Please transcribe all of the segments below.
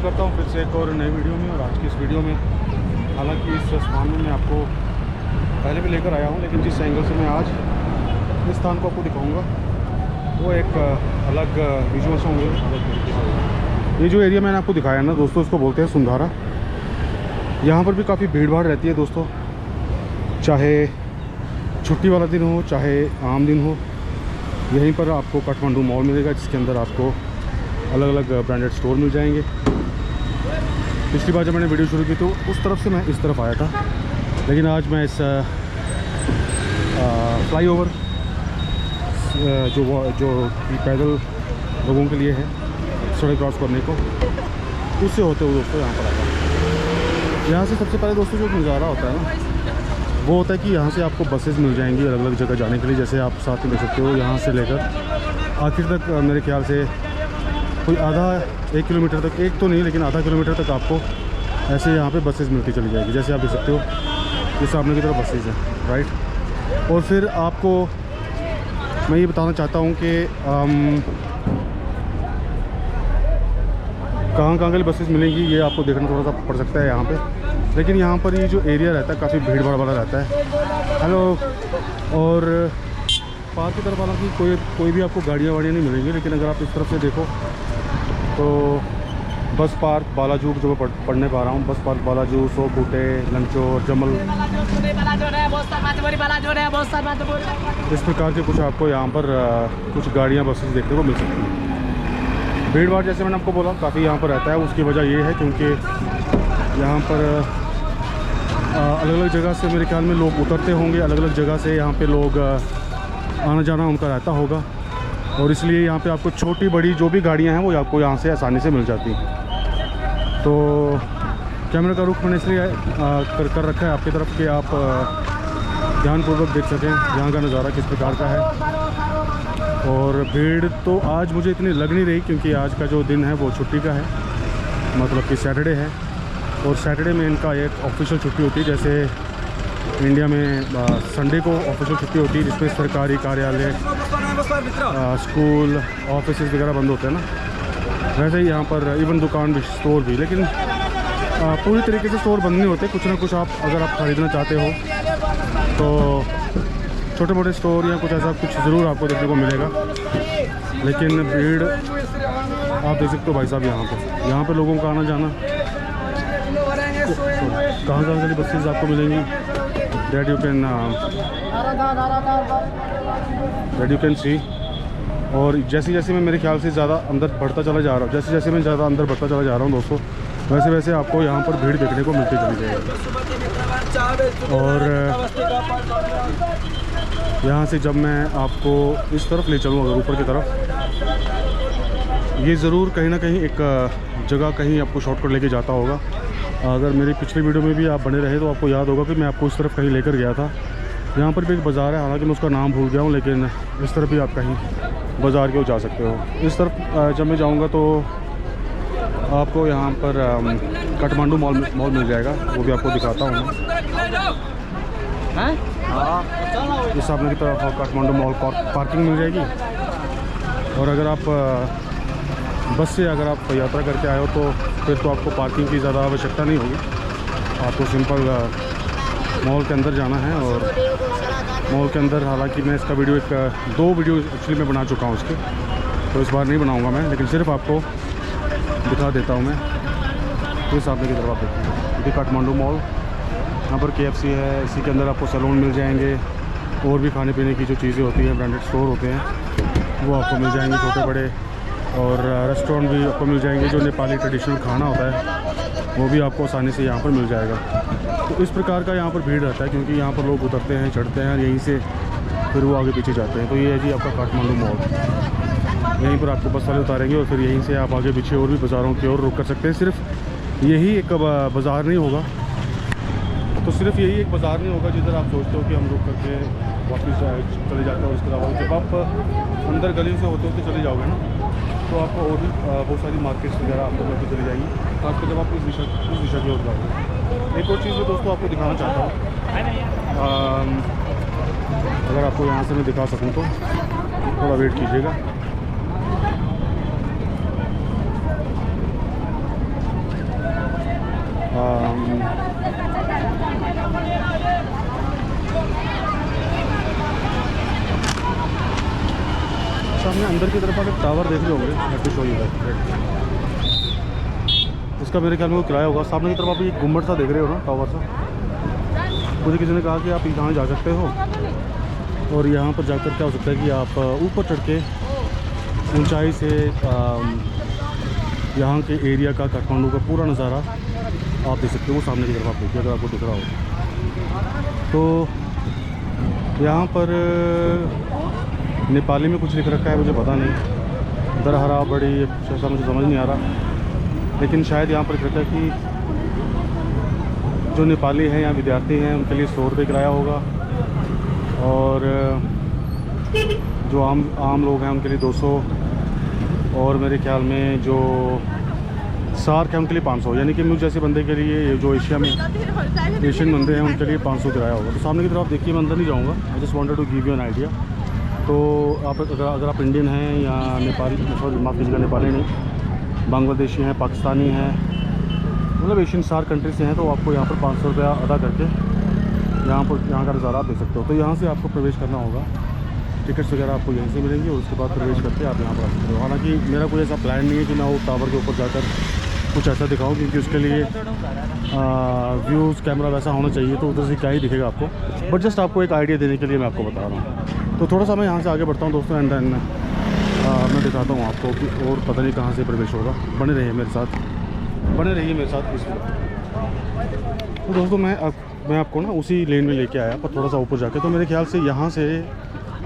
करता हूँ फिर से एक और नई वीडियो में। और आज की इस वीडियो में हालांकि इस स्थान में मैं आपको पहले भी लेकर आया हूँ, लेकिन जिस एंगल से मैं आज इस स्थान को आपको दिखाऊंगा वो एक अलग विजुअल से होंगे, अलग तरीके से होगा। ये जो एरिया मैंने आपको दिखाया ना दोस्तों, इसको बोलते हैं सुंधारा। यहाँ पर भी काफ़ी भीड़ भाड़ रहती है दोस्तों, चाहे छुट्टी वाला दिन हो चाहे आम दिन हो। यहीं पर आपको काठमांडू मॉल मिलेगा, जिसके अंदर आपको अलग अलग ब्रांडेड स्टोर मिल जाएंगे। पिछली बार जब मैंने वीडियो शुरू की तो उस तरफ से मैं इस तरफ आया था, लेकिन आज मैं इस फ्लाईओवर जो पैदल लोगों के लिए है सड़क क्रॉस करने को, उससे होते हुए दोस्तों यहाँ पर आया। यहाँ से सबसे पहले दोस्तों जो नज़ारा होता है ना, वो होता है कि यहाँ से आपको बसेस मिल जाएंगी अलग अलग जगह जाने के लिए। जैसे आप साथ में देख सकते हो, यहाँ से लेकर आखिर तक मेरे ख्याल से कोई आधा 1 किलोमीटर तक, एक तो नहीं लेकिन आधा किलोमीटर तक आपको ऐसे यहाँ पे बसेस मिलती चली जाएगी। जैसे आप देख सकते हो ये सामने की तरफ बसेस हैं, राइट। और फिर आपको मैं ये बताना चाहता हूँ कि कहाँ के लिए बसेस मिलेंगी ये आपको देखना थोड़ा सा पड़ सकता है यहाँ पे। लेकिन यहाँ पर ये जो एरिया रहता है काफ़ी भीड़ भाड़ वाला रहता है। हेलो। और पार्क की तरफ हालांकि कोई भी आपको गाड़ियाँ नहीं मिलेंगी, लेकिन अगर आप इस तरफ से देखो तो बस पार्क बालाजू जो मैं पढ़ने पा रहा हूँ, बस पार्क बालाजू, सो बूटे, लंचोर, जमल, इस प्रकार के कुछ आपको यहाँ पर कुछ गाड़ियाँ बसेस देखने को मिल सकती हैं। भीड़ भाड़ जैसे मैंने आपको बोला काफ़ी यहाँ पर रहता है। उसकी वजह ये है क्योंकि यहाँ पर अलग अलग जगह से मेरे ख्याल में लोग उतरते होंगे, अलग अलग जगह से यहाँ पे लोग आना जाना उनका रहता होगा, और इसलिए यहाँ पे आपको छोटी बड़ी जो भी गाड़ियाँ हैं वो आपको यहाँ से आसानी से मिल जाती हैं। तो कैमरे का रुख मैंने इसलिए कर रखा है आपकी तरफ कि आप ध्यानपूर्वक देख सकें यहाँ का नज़ारा किस प्रकार का है। और भीड़ तो आज मुझे इतनी लग नहीं रही क्योंकि आज का जो दिन है वो छुट्टी का है, मतलब कि सैटरडे है। और सैटरडे में इनका एक ऑफिशियल छुट्टी होती है, जैसे इंडिया में संडे को ऑफिशियल छुट्टी होती है जिसमें सरकारी कार्यालय, स्कूल, ऑफिस वगैरह बंद होते हैं ना। वैसे ही यहाँ पर इवन दुकान भी, स्टोर भी, लेकिन पूरी तरीके से स्टोर बंद नहीं होते। कुछ ना कुछ आप अगर आप ख़रीदना चाहते हो तो छोटे मोटे स्टोर या कुछ ऐसा कुछ ज़रूर आपको देखने को मिलेगा। लेकिन भीड़ आप देख सकते हो भाई साहब, यहाँ पे लोगों का आना जाना। कहाँ के लिए बसेस आपको मिलेंगी दैट यू कैन सी। और जैसे जैसे मैं मेरे ख्याल से ज़्यादा अंदर बढ़ता चला जा रहा हूँ, जैसे मैं ज़्यादा अंदर बढ़ता चला जा रहा हूँ दोस्तों, वैसे वैसे आपको यहाँ पर भीड़ देखने को मिलती चली जाएगी। और यहाँ से जब मैं आपको इस तरफ ले चलूँ, अगर ऊपर की तरफ, ये ज़रूर कहीं ना कहीं एक जगह कहीं आपको शॉर्टकट लेके जाता होगा। अगर मेरी पिछली वीडियो में भी आप बने रहे तो आपको याद होगा कि मैं आपको इस तरफ कहीं लेकर गया था। यहाँ पर भी एक बाज़ार है, हालांकि मैं उसका नाम भूल गया हूँ, लेकिन इस तरफ भी आप कहीं बाज़ार के जा सकते हो। इस तरफ जब मैं जाऊँगा तो आपको यहाँ पर काठमांडू मॉल मिल जाएगा, वो भी आपको दिखाता हूँ मैं। इस सामने की तरफ काठमांडू मॉल पार्किंग मिल जाएगी। और अगर आप बस से अगर आप यात्रा करके आए हो तो फिर तो आपको पार्किंग की ज़्यादा आवश्यकता नहीं होगी, आपको सिंपल मॉल के अंदर जाना है। और मॉल के अंदर हालांकि मैं इसका वीडियो 2 वीडियो एक्चुअली मैं बना चुका हूँ इसके, तो इस बार नहीं बनाऊँगा मैं, लेकिन सिर्फ आपको दिखा देता हूँ मैं। तो सामने की तरफ आप देखिए, ये काठमांडू मॉल, यहाँ पर KFC है, इसी के अंदर आपको सैलून मिल जाएंगे, और भी खाने पीने की जो चीज़ें होती हैं, ब्रांडेड स्टोर होते हैं वो आपको मिल जाएंगे छोटे बड़े। और रेस्टोरेंट भी आपको मिल जाएंगे, जो नेपाली ट्रेडिशनल खाना होता है वो भी आपको आसानी से यहाँ पर मिल जाएगा। तो इस प्रकार का यहाँ पर भीड़ रहता है क्योंकि यहाँ पर लोग उतरते हैं, चढ़ते हैं, यहीं से फिर वो आगे पीछे जाते हैं। तो ये है जी आपका काठमांडू मॉल, यहीं पर आपको बस वाले उतारेंगे और फिर यहीं से आप आगे पीछे और भी बाज़ारों की ओर रुक कर सकते हैं। सिर्फ यही एक बाज़ार नहीं होगा, तो सिर्फ यही एक बाज़ार नहीं होगा जिधर आप सोचते हो कि हम रुक करके वापस चले जाते हैं। और इसके अलावा जब आप अंदर गली से होते होते चले जाओगे ना, तो आपको और भी बहुत सारी मार्केट्स वगैरह आपको मिलती चली जाएगी, खासकर जब आप इस दिशा की ओर जाओगे। एक और चीज़ मैं दोस्तों आपको दिखाना चाहता हूँ, अगर आपको यहाँ से मैं दिखा सकूँ तो थोड़ा वेट कीजिएगा। सामने अंदर की तरफ आप एक टावर देख रहे होंगे, हैप्पी शो यू। इसका मेरे ख्याल में वो किराया होगा। सामने की तरफ आप एक गुम्बद सा देख रहे हो ना, टावर सा। मुझे किसी ने कहा कि आप यहाँ जा सकते हो और यहाँ पर जाकर क्या हो सकता है कि आप ऊपर चढ़ के ऊंचाई से यहाँ के एरिया का, काठमांडू का पूरा नज़ारा आप देख सकते हो। वो सामने की तरफ आप देखिए, अगर आपको दिख रहा हो तो। यहाँ पर नेपाली में कुछ लिख रखा है, मुझे पता नहीं, दरहरा बड़ी ऐसा मुझे समझ नहीं आ रहा, लेकिन शायद यहाँ पर लिख रखा है कि जो नेपाली हैं या विद्यार्थी हैं उनके लिए 100 रुपये किराया होगा, और जो आम लोग हैं उनके लिए 200, और मेरे ख्याल में जो सार्क है उनके लिए 500, यानी कि मुझ जैसे बंदे के लिए, जो एशियन बंदे हैं उनके लिए 500 किराया होगा। तो सामने की तरफ देखिए, मैं अंदर नहीं जाऊँगा, I just wanted to give you an idea. तो आप अगर आप इंडियन हैं या नेपाली, सॉरी माफ़ कीजिएगा, नेपाली नहीं, बांग्लादेशी हैं, पाकिस्तानी हैं, मतलब एशियन सार्क कंट्री से हैं, तो आपको यहाँ पर 500 रुपया अदा करके यहाँ का नज़ारा आप देख सकते हो। तो यहाँ से आपको प्रवेश करना होगा, टिकट्स वगैरह आपको यहीं से मिलेंगी, और उसके बाद प्रवेश करके आप यहाँ पर आ सकते हो। हालांकि मेरा कोई ऐसा प्लान नहीं है कि मैं वो टावर के ऊपर जाकर कुछ ऐसा दिखाऊं, क्योंकि उसके लिए व्यूज़ कैमरा वैसा होना चाहिए, तो उधर से क्या ही दिखेगा आपको। बट जस्ट आपको एक आइडिया देने के लिए मैं आपको बता रहा हूँ। तो थोड़ा सा मैं यहाँ से आगे बढ़ता हूँ दोस्तों, एंड देन मैं दिखाता हूँ आपको कि और पता नहीं कहाँ से प्रवेश होगा। बने रहिए मेरे साथ इस वीडियो। तो दोस्तों मैं आपको ना उसी लेन में लेके आया, पर थोड़ा सा ऊपर जाके। तो मेरे ख्याल से यहाँ से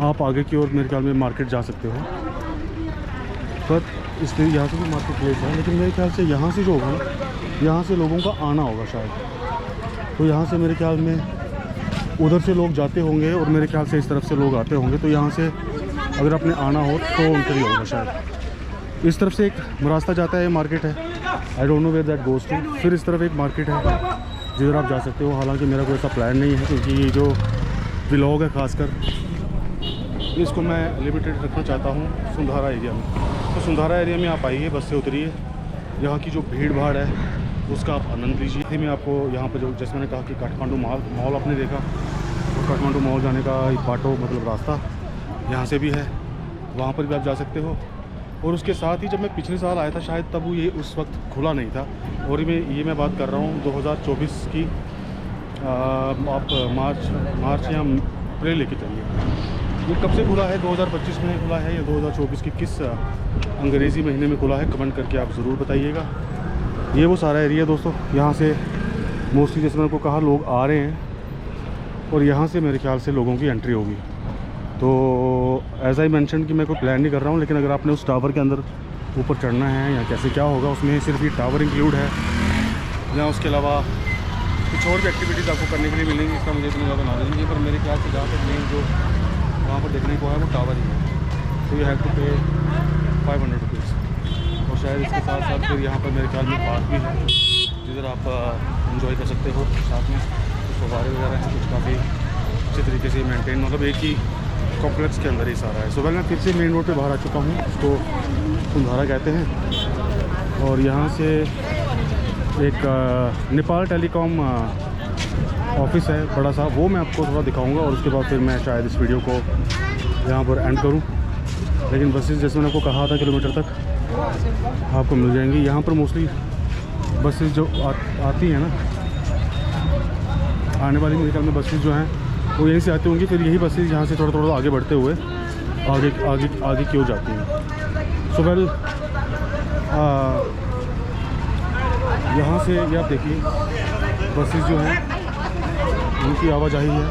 आप आगे की ओर मेरे ख्याल में मार्केट जा सकते हो, पर इसलिए यहाँ से भी मार्केट प्लेस है, लेकिन मेरे ख्याल से यहाँ से जो होगा ना, यहाँ से लोगों का आना होगा शायद। तो यहाँ से मेरे ख्याल में उधर से लोग जाते होंगे, और मेरे ख्याल से इस तरफ से लोग आते होंगे। तो यहाँ से अगर आपने आना हो तो उनके लिए होगा शायद। इस तरफ से एक रास्ता जाता है, मार्केट है, I don't know where that goes to. फिर इस तरफ एक मार्केट है जिधर आप जा सकते हो। हालांकि मेरा कोई ऐसा प्लान नहीं है, क्योंकि ये जो व्लॉग है खासकर इसको मैं लिमिटेड रखना चाहता हूँ सुंधारा एरिया में। तो सुंधारा एरिया में आप आइए, बस से उतरिए, यहाँ की जो भीड़ भाड़ है उसका आप आनंद लीजिए। मैं आपको यहाँ पर जो, जैसे मैंने कहा कि काठमांडू मॉल आपने देखा, तो काठमांडू मॉल जाने का एक बाटो मतलब रास्ता यहाँ से भी है, वहाँ पर भी आप जा सकते हो। और उसके साथ ही जब मैं पिछले साल आया था शायद, तब ये उस वक्त खुला नहीं था। और मैं बात कर रहा हूँ 2024 की, आप मार्च या अप्रैल लेके चलिए। ये कब से खुला है, 2025 में खुला है या 2024 की किस अंग्रेज़ी महीने में खुला है, कमेंट करके आप ज़रूर बताइएगा। ये वो सारा एरिया दोस्तों, यहाँ से मोस्टली जैसे मैंने को कहा लोग आ रहे हैं, और यहाँ से मेरे ख्याल से लोगों की एंट्री होगी। तो एज़ आई मेंशन कि मैं कोई प्लान नहीं कर रहा हूँ, लेकिन अगर आपने उस टावर के अंदर ऊपर चढ़ना है या कैसे क्या होगा, उसमें सिर्फ ये टावर इंक्लूड है, या उसके अलावा कुछ और भी एक्टिविटीज़ आपको करने के लिए मिलेंगी, इसका मुझे इतना ज़्यादा नॉलेज नहीं है। पर मेरे ख्याल से जहाँ तक मेन जो वहाँ पर देखने को है वो टावर ही है। तो यू हैव टू पे 500 रुपीज़। और शायद इसके साथ साथ फिर यहाँ पर मेरे ख्याल में पार्क भी है, जिधर आप इंजॉय कर सकते हो। साथ में कुछ फव्वारे वगैरह हैं, कुछ काफ़ी अच्छे तरीके से मेंटेन, मतलब एक ही कॉम्प्लेक्स के अंदर ही सारा है। सो मैं फिर से मेन रोड पे बाहर आ चुका हूँ, उसको सुंधारा कहते हैं। और यहाँ से एक नेपाल टेलीकॉम ऑफिस है बड़ा सा, वो मैं आपको थोड़ा दिखाऊंगा, और उसके बाद फिर मैं शायद इस वीडियो को यहाँ पर एंड करूँ। लेकिन बसेस जैसे मैंने आपको कहा था किलोमीटर तक आपको मिल जाएंगी। यहाँ पर मोस्टली बसेस जो आती हैं ना, आने वाली मेरे ख्याल में बसेस जो हैं वो यहीं से आती होंगी। फिर यही बसेस यहाँ से थोड़ा आगे बढ़ते हुए आगे की ओर जाती हैं। सो वेल, यहाँ से ये आप देखिए बसेस जो हैं उनकी आवाजाही है,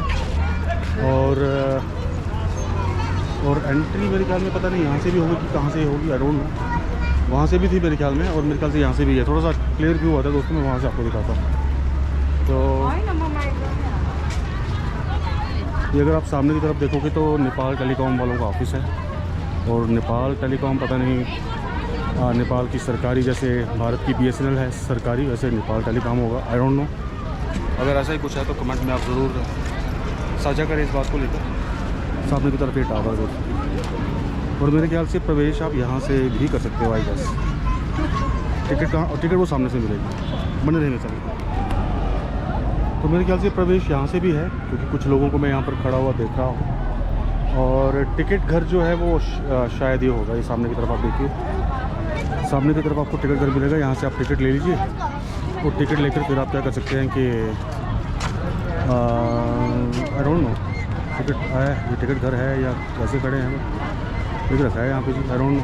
और एंट्री मेरे ख्याल में पता नहीं यहाँ से भी होगी कि कहाँ से होगी, आई डोंट नो। वहाँ से भी थी मेरे ख्याल में, और मेरे ख्याल से यहाँ से भी है। थोड़ा सा क्लियर व्यू आता है दोस्तों, मैं वहाँ से आपको दिखाता हूँ। तो ये अगर आप सामने की तरफ देखोगे तो नेपाल टेलीकॉम वालों का ऑफिस है। और नेपाल टेलीकॉम पता नहीं नेपाल की सरकारी, जैसे भारत की BSNL है सरकारी, वैसे नेपाल टेलीकॉम होगा, आई डोंट नो। अगर ऐसा ही कुछ है तो कमेंट में आप ज़रूर साझा करें इस बात को लेकर। सामने की तरफ ये टावर है, और मेरे ख्याल से प्रवेश आप यहाँ से भी कर सकते हो आई गेस। टिकट वो सामने से मिलेगी, बने रहेंगे सर। तो मेरे ख्याल से प्रवेश यहाँ से भी है, क्योंकि कुछ लोगों को मैं यहाँ पर खड़ा हुआ देख रहा हूँ और टिकट घर जो है वो शायद ये होगा, ये सामने की तरफ आप देखिए, सामने की तरफ आपको टिकट घर मिलेगा। यहाँ से आप टिकट ले लीजिए और टिकट लेकर फिर आप क्या कर सकते हैं कि आई डोंट नो टिकट है, ये टिकट घर है या कैसे खड़े हैं, लिख रखा है यहाँ पे जी, आई डोंट नो।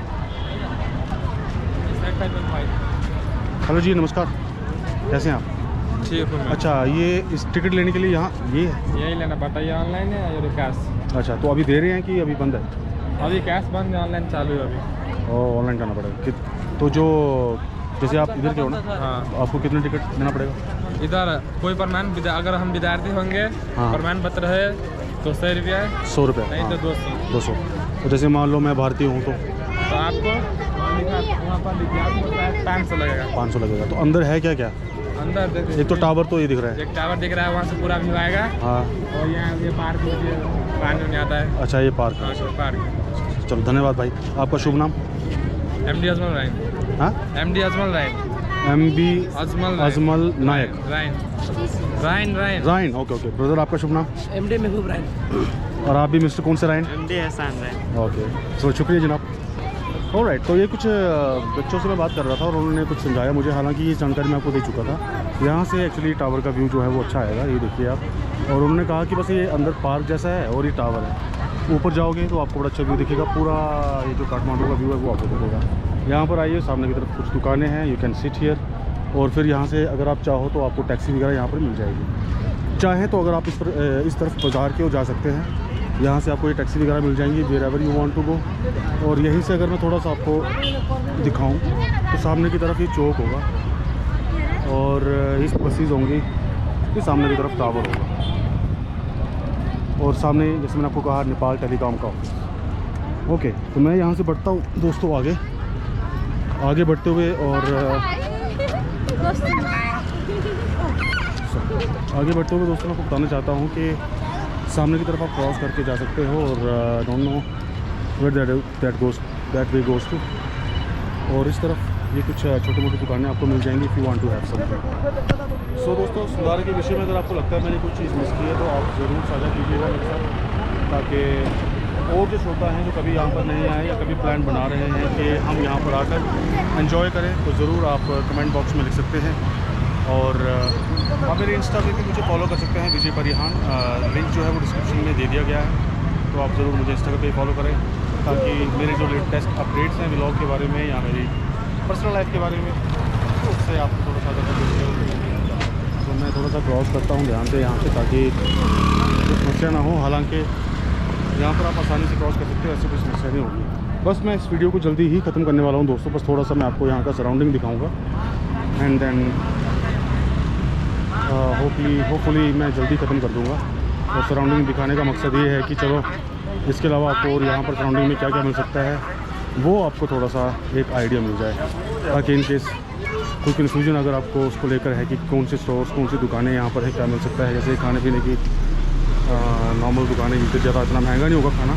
हेलो जी, नमस्कार, कैसे हैं आप? ठीक हूँ। अच्छा, ये इस टिकट लेने के लिए यहाँ ये है, यही लेना पड़ता है, ऑनलाइन है या कैश? अच्छा, तो अभी दे रहे हैं कि अभी बंद है? अभी कैश बंद है, ऑनलाइन चालू है अभी। और ऑनलाइन करना पड़ेगा तो जो जैसे आप इधर के हो ना, हाँ, तो आपको कितना टिकट देना पड़ेगा? इधर कोई प्रमाण अगर हम विद्यार्थी होंगे, हाँ। प्रमाण पत्र है तो 100 रुपया है, 100 रुपये, नहीं तो 200। 200। तो जैसे मान लो मैं भारतीय हूँ तो आपको वहाँ पर 500 लगेगा। 500 लगेगा। तो अंदर है क्या क्या? अंदर देखिए, एक तो टावर तो ये दिख रहा है, एक टावर दिख रहा है, वहाँ से पूरा व्यू आएगा। हाँ, और यहाँ ये पार्क पानी में आता है। अच्छा, ये पार्क हाँ, है। पार्क। चलो, धन्यवाद भाई। आपका शुभ नाम? MD अजमल राइन। हाँ, MD अजमल राइन। MB अजमल अजमल नायक। राइन। राइन, ओके ओके। ब्रदर, आपका शुभ नाम? MD महबूब राइन। और आप भी मिस्टर कौन से राइन? MD एहसान राइन। ओके, तो शुक्रिया जनाब। ऑलराइट, तो ये कुछ बच्चों से मैं बात कर रहा था और उन्होंने कुछ समझाया मुझे, हालांकि ये जानकारी मैं आपको दे चुका था। यहाँ से एक्चुअली टावर का व्यू जो है वो अच्छा आएगा, ये देखिए आप। और उन्होंने कहा कि बस ये अंदर पार्क जैसा है और ये टावर है, ऊपर जाओगे तो आपको बड़ा अच्छा व्यू दिखेगा, पूरा ये जो काठमांडू का व्यू है वो आपको दिखेगा। यहाँ पर आइए, सामने की तरफ कुछ दुकानें हैं, यू कैन सिट हियर। और फिर यहाँ से अगर आप चाहो तो आपको टैक्सी वगैरह यहाँ पर मिल जाएगी। चाहें तो अगर आप इस तरफ बाज़ार के जा सकते हैं, यहाँ से आपको ये टैक्सी वगैरह मिल जाएंगी wherever you want to go. और यहीं से अगर मैं थोड़ा सा आपको दिखाऊं तो सामने की तरफ ये चौक होगा और इस बसेस होंगी, ये सामने की तरफ टावर होगा और सामने जैसे मैंने आपको कहा नेपाल टेलीकॉम का ऑफिस। ओके, तो मैं यहाँ से बढ़ता हूँ दोस्तों आगे बढ़ते हुए, और आगे बढ़ते हुए दोस्तों मैं आपको बताना चाहता हूँ कि सामने की तरफ आप क्रॉस करके जा सकते हो और don't know where that way goes to. और इस तरफ ये कुछ छोटी मोटी दुकानें आपको मिल जाएंगी if you want to have something. So दोस्तों, सुधार के विषय में अगर आपको लगता है मैंने कुछ चीज़ मिस की है तो आप ज़रूर साझा कीजिएगा मेरे साथ, ताकि और जो श्रोता हैं जो कभी यहाँ पर नहीं आए या कभी प्लान बना रहे हैं कि हम यहाँ पर आकर एंजॉय करें, तो ज़रूर आप कमेंट बॉक्स में लिख सकते हैं। और आप मेरे इंस्टा पे भी मुझे फॉलो कर सकते हैं, विजय परिहान। लिंक जो है वो डिस्क्रिप्शन में दे दिया गया है, तो आप ज़रूर मुझे इंस्टा पे फॉलो करें, ताकि मेरे जो लेटेस्ट अपडेट्स हैं व्लॉग के बारे में या मेरी पर्सनल लाइफ के बारे में, तो उससे आपको थोड़ा सा तो मैं थोड़ा सा क्रॉस करता हूँ ध्यान से यहाँ से, ताकि कोई समस्या ना हो। हालांकि यहाँ पर आप आसानी से क्रॉस कर सकते हो, ऐसी कोई समस्या नहीं होगी। बस मैं इस वीडियो को जल्दी ही ख़त्म करने वाला हूँ दोस्तों, बस थोड़ा सा मैं आपको यहाँ का सराउंडिंग दिखाऊँगा एंड देन होपफुली मैं जल्दी ख़त्म कर दूँगा। और सराउंडिंग दिखाने का मकसद ये है कि चलो इसके अलावा आपको और यहाँ पर सराउंडिंग में क्या क्या मिल सकता है वो आपको थोड़ा सा एक आइडिया मिल जाए, ताकि इन केस कोई कन्फ्यूजन अगर आपको उसको लेकर है कि कौन से स्टोर्स कौन सी दुकानें यहाँ पर है, क्या मिल सकता है। जैसे खाने पीने की नॉर्मल दुकानें, जिनसे ज़्यादा इतना महंगा नहीं होगा खाना,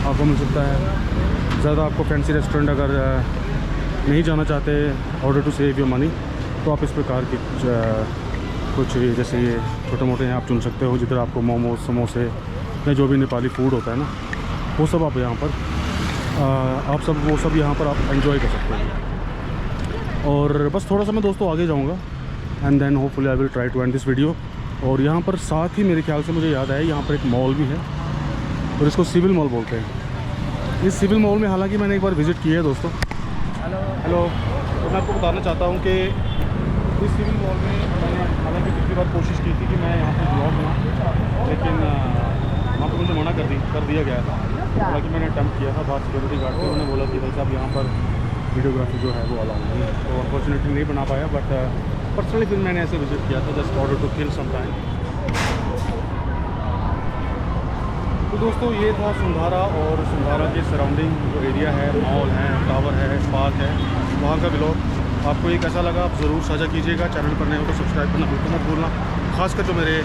आपको मिल सकता है। ज़्यादा आपको फैंसी रेस्टोरेंट अगर नहीं जाना चाहते order to save your money, तो आप इस प्रकार की कुछ जैसे ये छोटे मोटे हैं आप चुन सकते हो, जिधर आपको मोमोज समोसे या जो भी नेपाली फूड होता है ना, वो सब आप यहाँ पर वो सब यहाँ पर आप एंजॉय कर सकते हो। और बस थोड़ा सा मैं दोस्तों आगे जाऊँगा and then hopefully I will try to end this video. और यहाँ पर साथ ही मेरे ख्याल से मुझे याद आया, यहाँ पर एक मॉल भी है और इसको सिविल मॉल बोलते हैं। इस सिविल मॉल में हालांकि मैंने एक बार विज़िट किया है दोस्तों। हेलो, तो मैं आपको बताना चाहता हूँ कि इस सिविल मॉल में मैंने हालांकि पिछली बार कोशिश की थी कि मैं यहाँ पर ब्लॉग बनाऊँ, लेकिन वहाँ पर मुझे मना कर दिया गया था। हालांकि मैंने अटैम्प्ट किया था, बात सिक्योरिटी गार्ड से उन्होंने बोला कि भाई साहब यहाँ पर वीडियोग्राफी जो है वो अलाउ नहीं है, तो अनफॉर्चुनेटली नहीं बना पाया। बट पर्सनली फिर मैंने ऐसे विज़िट किया था just order to kill some time. तो दोस्तों ये था सुंधारा और सुंधारा के सराउंडिंग जो एरिया है, मॉल है, टावर है, पार्क है, वहाँ का व्लॉग आपको ये कैसा लगा आप ज़रूर साझा कीजिएगा। चैनल पर नए हो तो सब्सक्राइब करना बिल्कुल मत भूलना, खासकर जो मेरे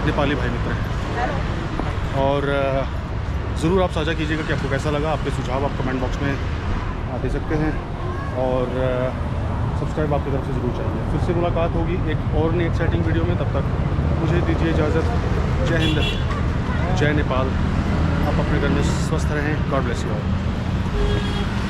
नेपाली भाई मित्र हैं। और ज़रूर आप साझा कीजिएगा कि आपको कैसा लगा। आपके सुझाव आप कमेंट बॉक्स में दे सकते हैं और सब्सक्राइब आपकी तरफ से ज़रूर चाहिए। फिर से मुलाकात होगी एक और नई एक्साइटिंग वीडियो में, तब तक मुझे दीजिए इजाज़त। जय हिंद, जय नेपाल, आप अपने घर में स्वस्थ रहें। God bless you all.